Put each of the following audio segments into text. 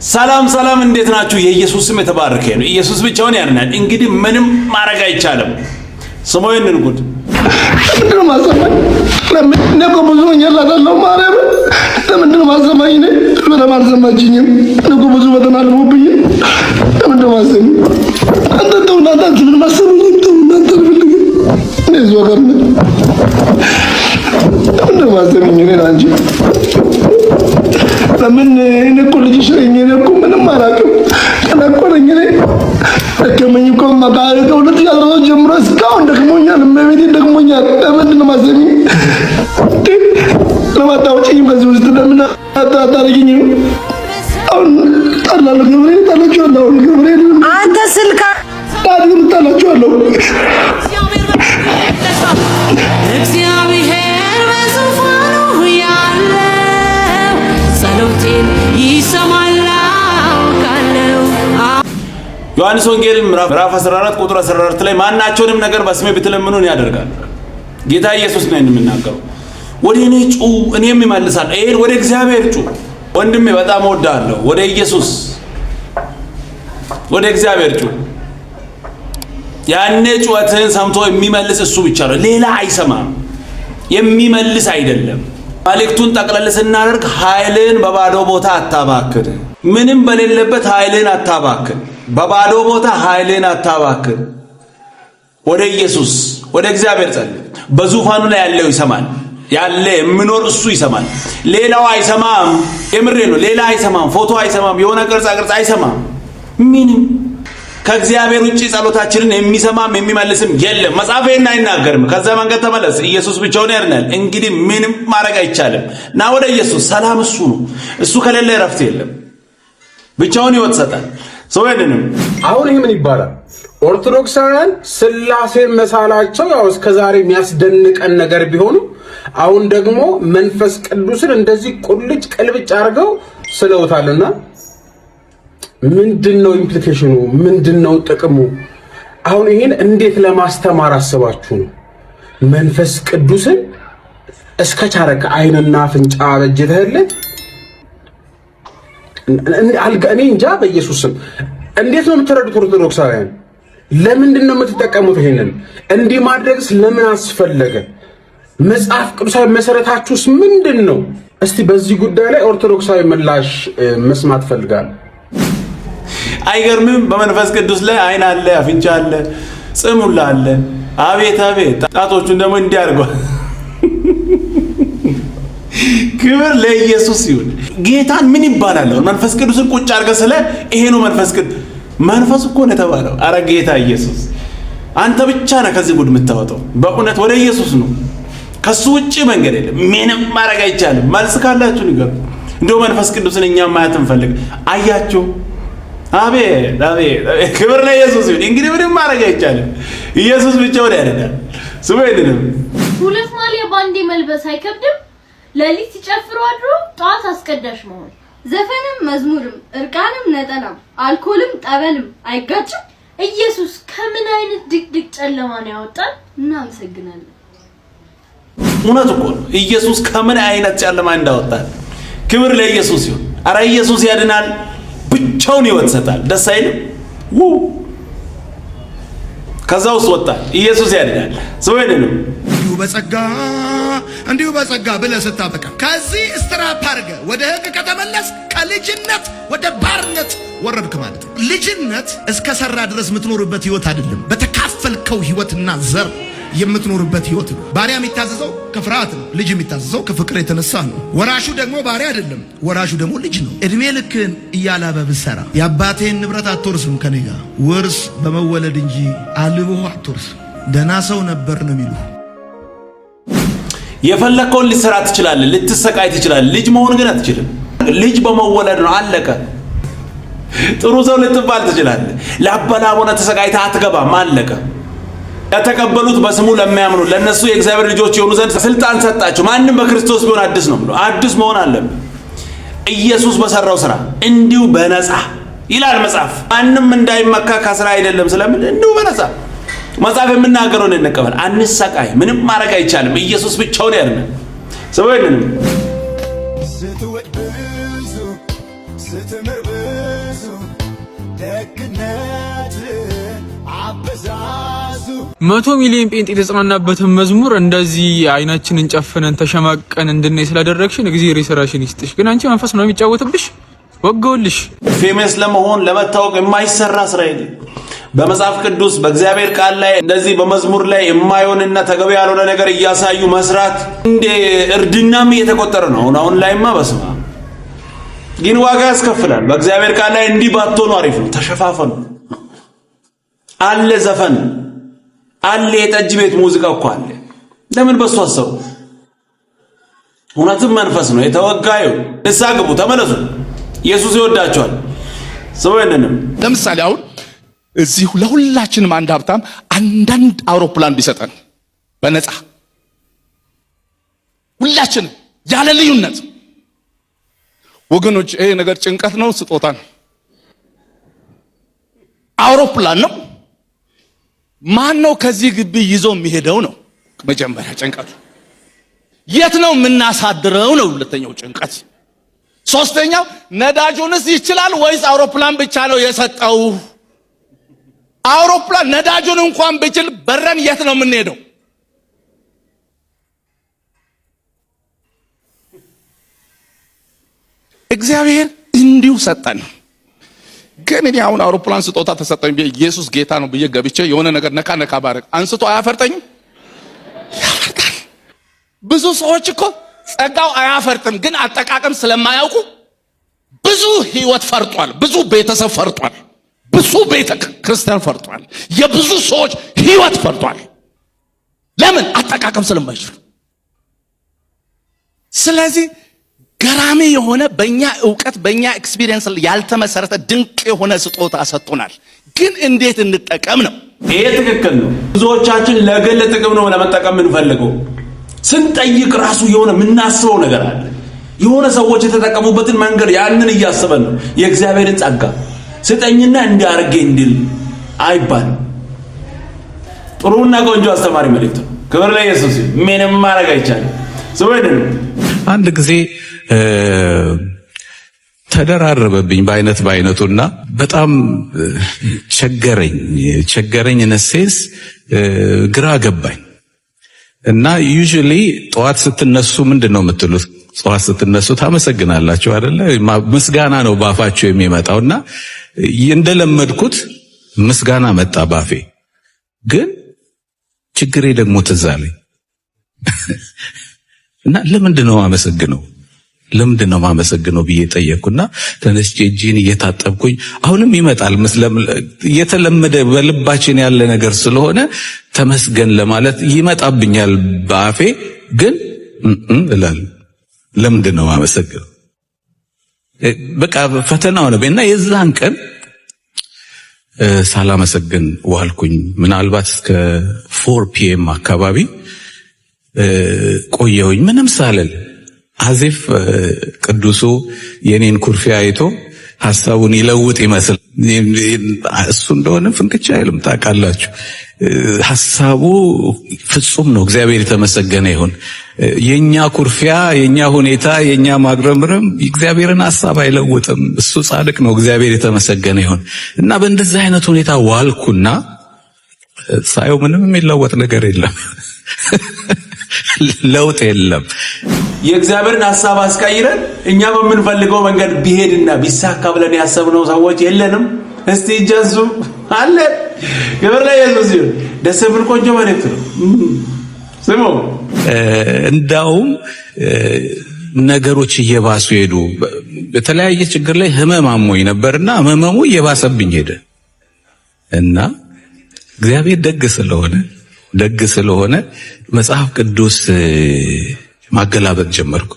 ሰላም ሰላም እንዴት ናችሁ? የኢየሱስ ስም የተባረከ ነው። ኢየሱስ ብቻውን ያድናል። እንግዲህ ምንም ማድረግ አይቻልም። ስሙ ይሄንን ጉድ ለምንድነው ማሰማኝ? ለምን ነው ብዙ ወኛላታለሁ ማርያም ለምንድነው ማሰማኝ? ለምን አልሰማችኝም? ነው ብዙ በተናልሞብኝ ለምንድነው ማሰማኝ? አንተ ተውና አንተ ምን ማሰማኝ? ተውና አንተ ፈልግ እኔ ዞጋም ለምንድነው ማሰማኝ? እኔ አንቺ ለምን እኔ እኮ ልጅሽ ነኝ። እኔ እኮ ምንም አላውቅም። ተናቆረኝ እኔ ደከመኝ እኮ ማባረ ከሁለት ያለው ጀምሮ እስካሁን ደክሞኛል። እመቤቴ ደክሞኛል። ለምንድን ነው ማሰሚኝ? ለማታውጪኝ በዚህ ውስጥ ለምን አታታረጊኝ? አሁን ታላለ ገብርኤል ታላችኋለሁ። አሁን ገብርኤል አንተ ስልካ ታዲያ ታላችኋለሁ። እግዚአብሔር በዙፋኑ ያለው ጸሎቴን ይሰማል አውቃለሁ። ዮሐንስ ወንጌል ምዕራፍ 14 ቁጥር 14 ላይ ማናቸውንም ነገር በስሜ ብትለምኑን ያደርጋል። ጌታ ኢየሱስ ነው የሚናገረው። ወደ እኔ ጩ እኔም እመልሳለሁ። ይሄን ወደ እግዚአብሔር ጩ። ወንድሜ በጣም እወዳለሁ። ወደ ኢየሱስ ወደ እግዚአብሔር ጩ። ያኔ ጩኸትህን ሰምቶ የሚመልስ እሱ ብቻ ነው። ሌላ አይሰማም። የሚመልስ አይደለም። መልእክቱን ጠቅለል ስናደርግ ኃይልን በባዶ ቦታ አታባክን። ምንም በሌለበት ኃይልን አታባክን። በባዶ ቦታ ኃይልን አታባክን። ወደ ኢየሱስ ወደ እግዚአብሔር ጸልይ። በዙፋኑ ላይ ያለው ይሰማል። ያለ የሚኖር እሱ ይሰማል። ሌላው አይሰማም። የምሬ ነው። ሌላ አይሰማም። ፎቶ አይሰማም። የሆነ ቅርጻ አይሰማም። ምንም ከእግዚአብሔር ውጪ ጸሎታችንን የሚሰማም የሚመልስም የለም። መጽሐፌን አይናገርም። ከዛ መንገድ ተመለስ። ኢየሱስ ብቻውን ያድናል። እንግዲህ ምንም ማድረግ አይቻልም። ና ወደ ኢየሱስ። ሰላም እሱ ነው። እሱ ከሌለ እረፍት የለም። ብቻውን ሕይወት ይሰጣል። ሰው አይደለም። አሁን ይሄ ምን ይባላል? ኦርቶዶክሳውያን ስላሴን መሳላቸው ያው እስከዛሬ የሚያስደንቀን ነገር ቢሆኑ አሁን ደግሞ መንፈስ ቅዱስን እንደዚህ ቁልጭ ቅልብጭ አድርገው ስለውታልና ምንድነው ኢምፕሊኬሽኑ? ምንድነው ጥቅሙ? አሁን ይሄን እንዴት ለማስተማር አስባችሁ ነው? መንፈስ ቅዱስን እስከቻረከ አይንና አፍንጫ በጀተህለት እኔ እንጃ። በኢየሱስ ስም እንዴት ነው የምትረዱት? ኦርቶዶክሳውያን ለምንድን ነው የምትጠቀሙት? ይሄንን እንዲህ ማድረግስ ለምን አስፈለገ? መጽሐፍ ቅዱሳዊ መሰረታችሁስ ምንድን ነው? እስቲ በዚህ ጉዳይ ላይ ኦርቶዶክሳዊ ምላሽ መስማት ፈልጋለሁ። አይገርምም? በመንፈስ ቅዱስ ላይ አይን አለ፣ አፍንጫ አለ፣ ጽም ሁላ አለ። አቤት አቤት! ጣቶቹን ደግሞ እንዲያርጓል። ክብር ለኢየሱስ ይሁን። ጌታን ምን ይባላል? መንፈስ ቅዱስን ቁጭ አድርገህ ስለ ይሄ ነው መንፈስ ቅዱስ። መንፈስ እኮ ነው የተባለው። አረ ጌታ ኢየሱስ አንተ ብቻ ነህ ከዚህ ጉድ የምታወጣው። በእውነት ወደ ኢየሱስ ነው። ከሱ ውጪ መንገድ የለም። ምንም ማድረግ አይቻልም። መልስ ካላችሁ ንገሩ። እንደው መንፈስ ቅዱስን እኛ ማየት እንፈልግ። አያችሁ? አቤት አቤት! ክብር ለኢየሱስ ይሁን። እንግዲህ ምንም ማድረግ አይቻልም። ኢየሱስ ብቻውን ያድናል። ስሙ ይድንም። ሁለት ማሊያ ባንዴ መልበስ አይከብድም? ለሊት ሲጨፍሩ አድሮ ጧት አስቀዳሽ መሆን፣ ዘፈንም መዝሙርም እርቃንም ነጠላም አልኮልም ጠበልም አይጋጭም? ኢየሱስ ከምን አይነት ድቅድቅ ጨለማ ነው ያወጣን? እናመሰግናለን። እውነት እኮ ነው። ኢየሱስ ከምን አይነት ጨለማ እንዳወጣን። ክብር ለኢየሱስ ይሁን። አረ ኢየሱስ ያድናል። ብቻውን ሕይወት ይሰጣል። ደስ አይልም? ከዛ ውስጥ ወጣ። ኢየሱስ ያድናል። ሰው አይደለም። እንዲሁ በጸጋ ብለህ ስታበቃ ከዚህ ስትራፕ አድርገህ ወደ ሕግ ከተመለስ ከልጅነት ወደ ባርነት ወረድክ ማለት ነው። ልጅነት እስከ ሰራ ድረስ የምትኖርበት ሕይወት አይደለም። በተካፈልከው ሕይወትና ዘር የምትኖርበት ሕይወት ነው። ባሪያ የሚታዘዘው ከፍርሃት ነው። ልጅ የሚታዘዘው ከፍቅር የተነሳ ነው። ወራሹ ደግሞ ባሪያ አይደለም። ወራሹ ደግሞ ልጅ ነው። እድሜ ልክን እያላበ ብትሰራ የአባቴን ንብረት አትወርስም ከኔ ጋር ውርስ በመወለድ እንጂ አልቦህ አትወርስም። ደህና ሰው ነበር ነው የሚሉ። የፈለከውን ልትሰራ ትችላለህ፣ ልትሰቃይ ትችላለህ። ልጅ መሆን ግን አትችልም። ልጅ በመወለድ ነው። አለቀ። ጥሩ ሰው ልትባል ትችላለህ። ለአበላቦነ ተሰቃይተህ አትገባም። አለቀ። የተቀበሉት በስሙ ለሚያምኑ ለነሱ የእግዚአብሔር ልጆች የሆኑ ዘንድ ስልጣን ሰጣቸው። ማንም በክርስቶስ ቢሆን አዲስ ነው ብሎ አዲስ መሆን አለበት። ኢየሱስ በሰራው ስራ እንዲሁ በነፃ ይላል መጽሐፍ። ማንም እንዳይመካ ከስራ አይደለም ስለምን እንዲሁ በነፃ መጽሐፍ የምናገረውን እንቀበል። አንሰቃይ። ምንም ማድረግ አይቻልም። ኢየሱስ ብቻውን ያድናል። ሰው አይደለም። ስትወድ ብዙ ስትምር ብዙ ደግነት አበዛዙ 100 ሚሊዮን ጴንጤ የተጽናናበትን መዝሙር እንደዚህ አይናችንን ጨፍነን ተሸማቀን እንድናይ ስላደረግሽን እግዚአብሔር ይሰራሽን ይስጥሽ። ግን አንቺ መንፈስ ነው የሚጫወትብሽ። ወገውልሽ ፌመስ ለመሆን ለመታወቅ የማይሰራ ስራ የለም። በመጽሐፍ ቅዱስ በእግዚአብሔር ቃል ላይ እንደዚህ በመዝሙር ላይ የማይሆንና ተገቢ ያልሆነ ነገር እያሳዩ መስራት እንደ እርድናም እየተቆጠረ ነው። አሁን ላይማ በስማ ግን ዋጋ ያስከፍላል። በእግዚአብሔር ቃል ላይ እንዲህ ባትሆኑ አሪፍ ነው። ተሸፋፈኑ። አለ ዘፈን አለ የጠጅ ቤት ሙዚቃ እኮ አለ። ለምን በሱ አሰሩ? እውነትም መንፈስ ነው የተወጋዩ። ንስሐ ግቡ፣ ተመለሱ። ኢየሱስ ይወዳቸዋል። ሰውየንም ለምሳሌ አሁን እዚህ ለሁላችንም አንድ ሀብታም አንዳንድ አውሮፕላን ቢሰጠን በነፃ ሁላችንም ያለ ልዩነት፣ ወገኖች ይሄ ነገር ጭንቀት ነው ስጦታ ነው? አውሮፕላን ነው። ማን ነው ከዚህ ግቢ ይዞ የሚሄደው ነው መጀመሪያ ጭንቀቱ። የት ነው የምናሳድረው ነው ሁለተኛው ጭንቀት። ሶስተኛው ነዳጁንስ ይችላል ወይስ አውሮፕላን ብቻ ነው የሰጠው? አውሮፕላን ነዳጁን እንኳን ቢችል በረን የት ነው የምንሄደው? እግዚአብሔር እንዲሁ ሰጠን። ግን እኔ አሁን አውሮፕላን ስጦታ ተሰጠኝ ብዬ ኢየሱስ ጌታ ነው ብዬ ገብቼ የሆነ ነገር ነካ ነካ ባረግ አንስቶ አያፈርጠኝም? ያፈርጣል። ብዙ ሰዎች እኮ ጸጋው አያፈርጥም፣ ግን አጠቃቀም ስለማያውቁ ብዙ ህይወት ፈርጧል፣ ብዙ ቤተሰብ ፈርጧል፣ ብዙ ቤተ ክርስቲያን ፈርጧል፣ የብዙ ሰዎች ህይወት ፈርጧል። ለምን? አጠቃቀም ስለማይችሉ። ስለዚህ ገራሚ የሆነ በእኛ ዕውቀት በእኛ ኤክስፒሪየንስ ያልተመሰረተ ድንቅ የሆነ ስጦታ ሰጥቶናል። ግን እንዴት እንጠቀም ነው? ይሄ ትክክል ነው። ብዙዎቻችን ለግል ጥቅም ነው ለመጠቀም የምንፈልገው። ስንጠይቅ ራሱ የሆነ የምናስበው ነገር አለ። የሆነ ሰዎች የተጠቀሙበትን መንገድ ያንን እያሰበን ነው። የእግዚአብሔርን ጸጋ ስጠኝና እንዲያርጌ እንዲል አይባልም። ጥሩና ቆንጆ አስተማሪ መልእክት ነው። ክብር ለኢየሱስ። ምንም ማድረግ አይቻልም። ሰውየን አንድ ጊዜ ተደራረበብኝ በአይነቱና በጣም ቸገረኝ ነሴስ ግራ ገባኝ። እና ዩዥሊ ጠዋት ስትነሱ ምንድነው የምትሉት? ጠዋት ስትነሱ ታመሰግናላችሁ አይደለ? ምስጋና ነው ባፋችሁ የሚመጣውና እንደለመድኩት ምስጋና መጣ ባፌ። ግን ችግሬ ደግሞ ትዝ አለኝ እና ለምንድነው ማመሰግነው ብዬ ጠየቅኩና ተነስቼ እጄን እየታጠብኩኝ አሁንም ይመጣል የተለመደ በልባችን ያለ ነገር ስለሆነ ተመስገን ለማለት ይመጣብኛል በአፌ። ግን እላለሁ ለምንድነው ማመሰግነው? በቃ ፈተና ሆነብኝና የዛን ቀን ሳላመሰግን ዋልኩኝ። ምናልባት እስከ 4 PM አካባቢ ቆየሁኝ ምንም ሳልል። አዚፍ ቅዱሱ የኔን ኩርፊያ አይቶ ሐሳቡን ይለውጥ ይመስል እሱ እንደሆነ ፍንክቻ አይልም። ታውቃላችሁ ሐሳቡ ፍጹም ነው። እግዚአብሔር የተመሰገነ ይሁን። የኛ ኩርፊያ፣ የኛ ሁኔታ፣ የኛ ማግረምረም እግዚአብሔርን ሐሳብ አይለውጥም። እሱ ጻድቅ ነው። እግዚአብሔር የተመሰገነ ይሁን እና በእንደዚህ አይነት ሁኔታ ዋልኩና ሳየው ምንም የሚለወጥ ነገር የለም። ለውጥ የለም። የእግዚአብሔርን ሐሳብ አስቀይረን እኛ በምንፈልገው መንገድ ቢሄድና ቢሳካ ብለን ያሰብነው ሰዎች የለንም። እስቲ ጀሱ አለ። ክብር ለኢየሱስ ይሁን። ደስ የሚል ቆንጆ መልእክት ነው። ስሙ እንዳውም ነገሮች እየባሱ ሄዱ። በተለያየ ችግር ላይ ህመም አሞኝ ነበርና ህመሙ እየባሰብኝ ሄደ እና እግዚአብሔር ደግ ስለሆነ መጽሐፍ ቅዱስ ማገላበጥ ጀመርኩ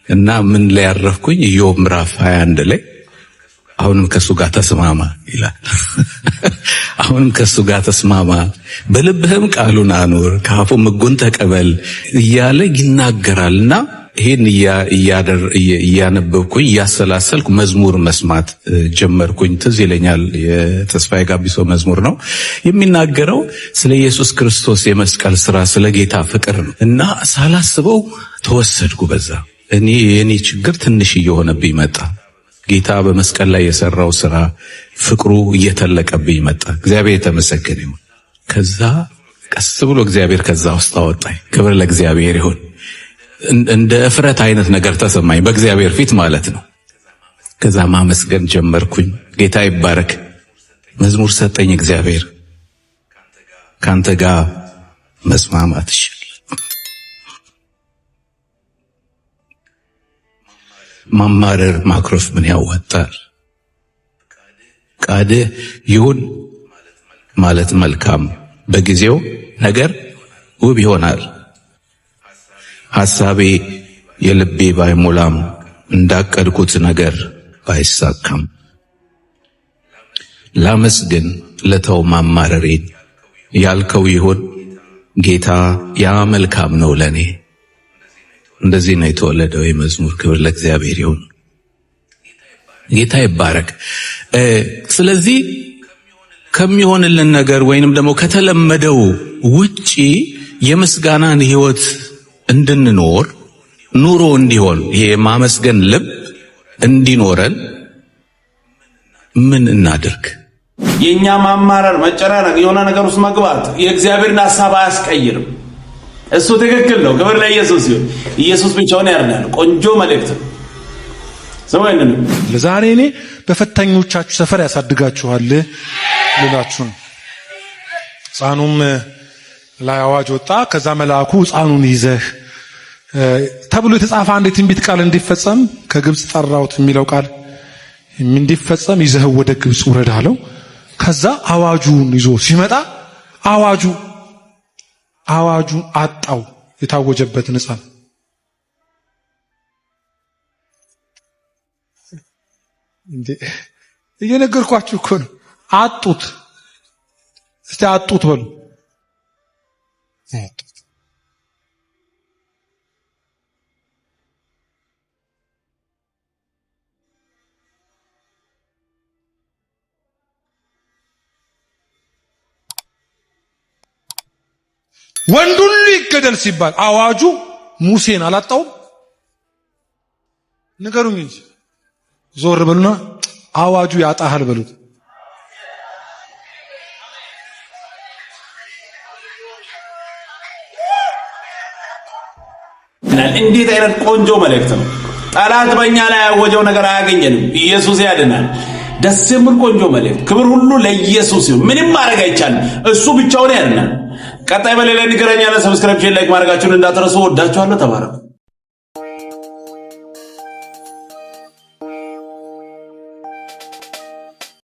እና ምን ላይ ያረፍኩኝ? ኢዮብ ምዕራፍ 21 ላይ አሁንም ከሱ ጋር ተስማማ ይላል። አሁንም ከሱ ጋር ተስማማ፣ በልብህም ቃሉን አኑር፣ ከአፉም ሕጉን ተቀበል እያለ ይናገራልና ይሄን እያነበብኩኝ እያሰላሰልኩ መዝሙር መስማት ጀመርኩኝ። ትዝ ይለኛል የተስፋዬ ጋቢሶ መዝሙር ነው የሚናገረው ስለ ኢየሱስ ክርስቶስ የመስቀል ስራ፣ ስለ ጌታ ፍቅር ነው እና ሳላስበው ተወሰድኩ በዛ። የኔ ችግር ትንሽ እየሆነብኝ መጣ። ጌታ በመስቀል ላይ የሰራው ስራ ፍቅሩ እየተለቀብኝ መጣ። እግዚአብሔር የተመሰገነ ይሁን። ከዛ ቀስ ብሎ እግዚአብሔር ከዛ ውስጥ አወጣኝ። ክብር ለእግዚአብሔር ይሁን። እንደ እፍረት አይነት ነገር ተሰማኝ በእግዚአብሔር ፊት ማለት ነው። ከዛ ማመስገን ጀመርኩኝ። ጌታ ይባረክ። መዝሙር ሰጠኝ እግዚአብሔር። ካንተ ጋር መስማማት ይችላል። ማማረር ማክሮፍ ምን ያዋጣል? ቃልህ ይሁን ማለት መልካም፣ በጊዜው ነገር ውብ ይሆናል። ሐሳቤ የልቤ ባይሞላም እንዳቀድኩት ነገር ባይሳካም ላመስግን ለተው ማማረሬን ያልከው ይሁን ጌታ ያ መልካም ነው ለኔ። እንደዚህ ነው የተወለደው የመዝሙር። ክብር ለእግዚአብሔር ይሁን። ጌታ ይባረክ። ስለዚህ ከሚሆንልን ነገር ወይንም ደግሞ ከተለመደው ውጪ የምስጋናን ህይወት እንድንኖር ኑሮ እንዲሆን ይሄ ማመስገን ልብ እንዲኖረን ምን እናድርግ? የኛ ማማረር፣ መጨናነቅ፣ የሆነ ነገር ውስጥ መግባት የእግዚአብሔርን ሐሳብ አያስቀይርም። እሱ ትክክል ነው። ክብር ለኢየሱስ ይሁን። ኢየሱስ ብቻውን ያድናል። ቆንጆ መልእክት ሰውየን ለዛሬ እኔ በፈታኞቻችሁ ሰፈር ያሳድጋችኋል ልላችሁ ነው። ሕፃኑም ላይ አዋጅ ወጣ። ከዛ መልአኩ ሕፃኑን ይዘህ ተብሎ የተጻፈ አንድ የትንቢት ቃል እንዲፈጸም ከግብጽ ጠራሁት የሚለው ቃል እንዲፈጸም ይዘህ ወደ ግብጽ ውረድ አለው። ከዛ አዋጁን ይዞ ሲመጣ አዋጁን አጣው። የታወጀበትን ሕፃን እንዴ እየነገርኳችሁ እኮ ነው። አጡት። እስቲ አጡት በሉ። ወንድ ሁሉ ይገደል ሲባል አዋጁ ሙሴን አላጣውም? ንገሩኝ እንጂ ዞር በሉና አዋጁ ያጣሃል በሉት። እንዴት አይነት ቆንጆ መልእክት ነው! ጠላት በእኛ ላይ ያወጀው ነገር አያገኘንም። ኢየሱስ ያድናል። ደስ የሚል ቆንጆ መልእክት። ክብር ሁሉ ለኢየሱስ ይሁን። ምንም ማድረግ አይቻልም። እሱ ብቻውን ያድናል። ቀጣይ በሌላ እንገናኛለን። ሰብስክራይብ፣ ላይክ ማድረጋችሁን እንዳትረሱ። ወዳችኋለሁ። ተባረኩ።